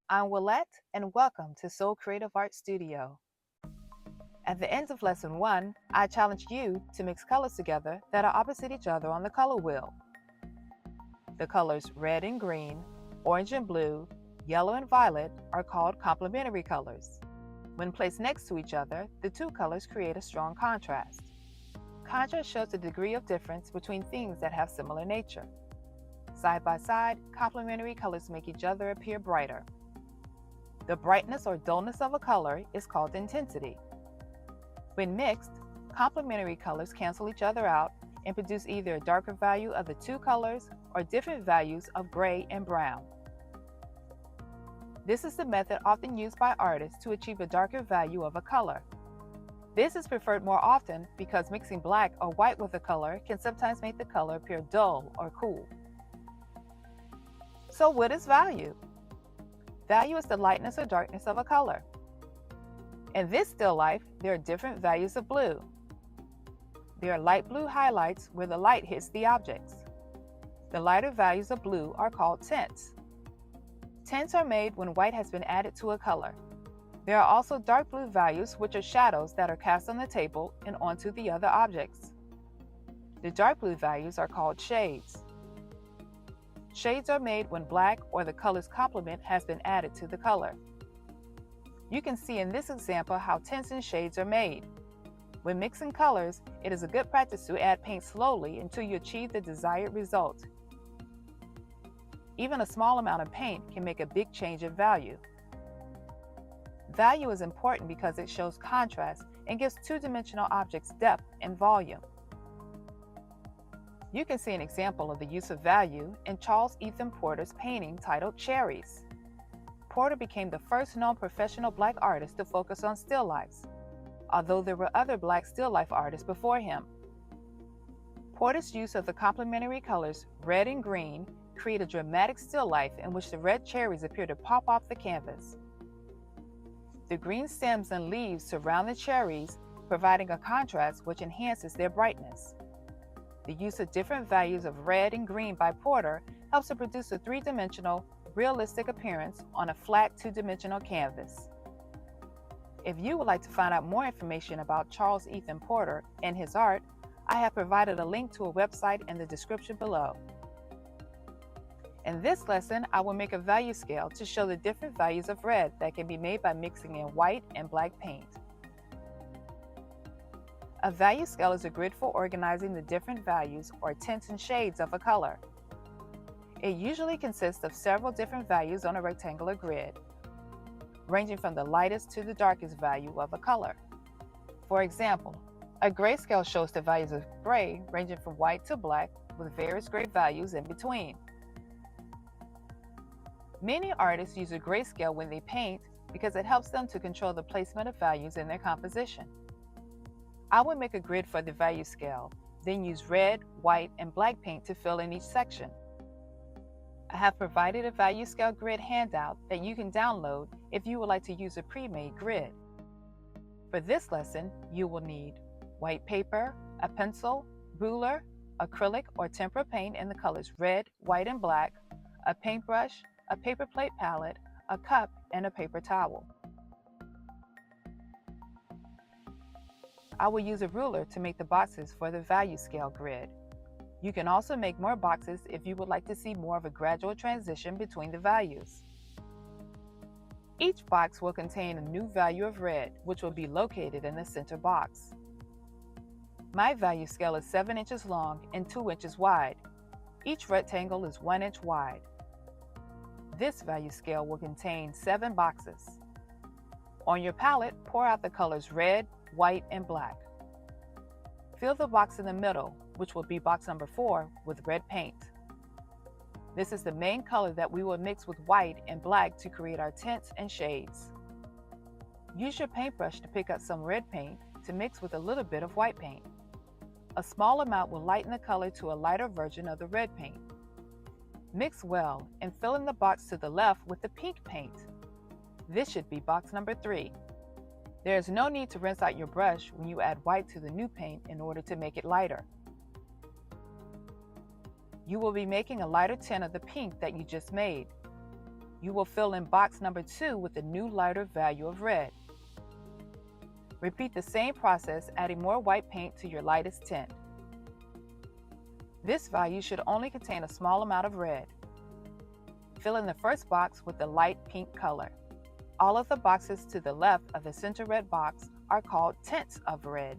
I'm Willette, and welcome to Soul Creative Art Studio. At the end of Lesson 1, I challenged you to mix colors together that are opposite each other on the color wheel. The colors red and green, orange and blue, yellow and violet are called complementary colors. When placed next to each other, the two colors create a strong contrast. Contrast shows the degree of difference between things that have similar nature. Side by side, complementary colors make each other appear brighter. The brightness or dullness of a color is called intensity. When mixed, complementary colors cancel each other out and produce either a darker value of the two colors or different values of gray and brown. This is the method often used by artists to achieve a darker value of a color. This is preferred more often because mixing black or white with a color can sometimes make the color appear dull or cool. So what is value? Value is the lightness or darkness of a color. In this still life, there are different values of blue. There are light blue highlights where the light hits the objects. The lighter values of blue are called tints. Tints are made when white has been added to a color. There are also dark blue values, which are shadows that are cast on the table and onto the other objects. The dark blue values are called shades. Shades are made when black or the color's complement has been added to the color. You can see in this example how tints and shades are made. When mixing colors, it is a good practice to add paint slowly until you achieve the desired result. Even a small amount of paint can make a big change in value. Value is important because it shows contrast and gives two-dimensional objects depth and volume. You can see an example of the use of value in Charles Ethan Porter's painting titled Cherries. Porter became the first known professional black artist to focus on still lifes, although there were other black still life artists before him. Porter's use of the complementary colors red and green create a dramatic still life in which the red cherries appear to pop off the canvas. The green stems and leaves surround the cherries, providing a contrast which enhances their brightness. The use of different values of red and green by Porter helps to produce a three-dimensional, realistic appearance on a flat two-dimensional canvas. If you would like to find out more information about Charles Ethan Porter and his art, I have provided a link to a website in the description below. In this lesson, I will make a value scale to show the different values of red that can be made by mixing in white and black paint. A value scale is a grid for organizing the different values or tints and shades of a color. It usually consists of several different values on a rectangular grid, ranging from the lightest to the darkest value of a color. For example, a grayscale shows the values of gray ranging from white to black with various gray values in between. Many artists use a grayscale when they paint because it helps them to control the placement of values in their composition. I will make a grid for the value scale, then use red, white, and black paint to fill in each section. I have provided a value scale grid handout that you can download if you would like to use a pre-made grid. For this lesson, you will need white paper, a pencil, ruler, acrylic or tempera paint in the colors red, white, and black, a paintbrush, a paper plate palette, a cup, and a paper towel. I will use a ruler to make the boxes for the value scale grid. You can also make more boxes if you would like to see more of a gradual transition between the values. Each box will contain a new value of red, which will be located in the center box. My value scale is 7 inches long and 2 inches wide. Each rectangle is 1 inch wide. This value scale will contain 7 boxes. On your palette, pour out the colors red, white, and black. Fill the box in the middle, which will be box number 4, with red paint. This is the main color that we will mix with white and black to create our tints and shades. Use your paintbrush to pick up some red paint to mix with a little bit of white paint. A small amount will lighten the color to a lighter version of the red paint. Mix well and fill in the box to the left with the pink paint. This should be box number 3. There is no need to rinse out your brush when you add white to the new paint in order to make it lighter. You will be making a lighter tint of the pink that you just made. You will fill in box number 2 with the new lighter value of red. Repeat the same process, adding more white paint to your lightest tint. This value should only contain a small amount of red. Fill in the first box with the light pink color. All of the boxes to the left of the center red box are called tints of red.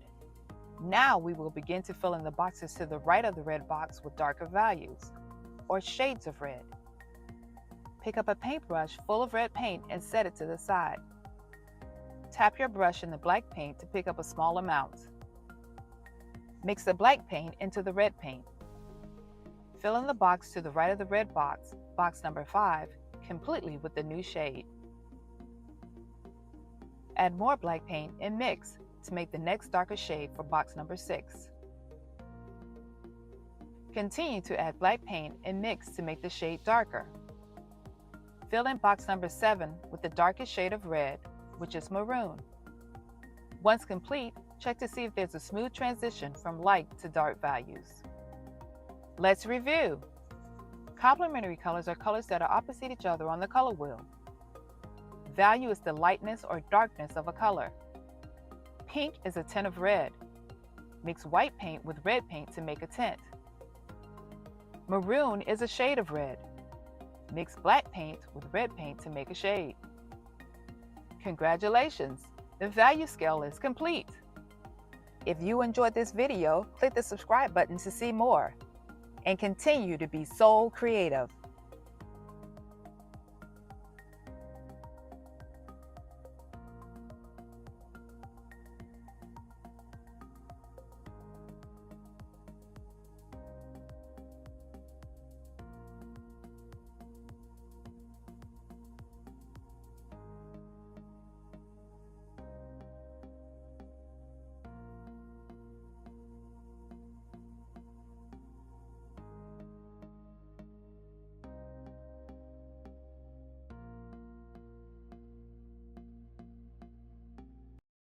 Now we will begin to fill in the boxes to the right of the red box with darker values, or shades of red. Pick up a paintbrush full of red paint and set it to the side. Tap your brush in the black paint to pick up a small amount. Mix the black paint into the red paint. Fill in the box to the right of the red box, box number 5, completely with the new shade. Add more black paint and mix to make the next darker shade for box number 6. Continue to add black paint and mix to make the shade darker. Fill in box number 7 with the darkest shade of red, which is maroon. Once complete, check to see if there's a smooth transition from light to dark values. Let's review. Complementary colors are colors that are opposite each other on the color wheel. Value is the lightness or darkness of a color. Pink is a tint of red. Mix white paint with red paint to make a tint. Maroon is a shade of red. Mix black paint with red paint to make a shade. Congratulations! The value scale is complete. If you enjoyed this video, click the subscribe button to see more. And continue to be so creative.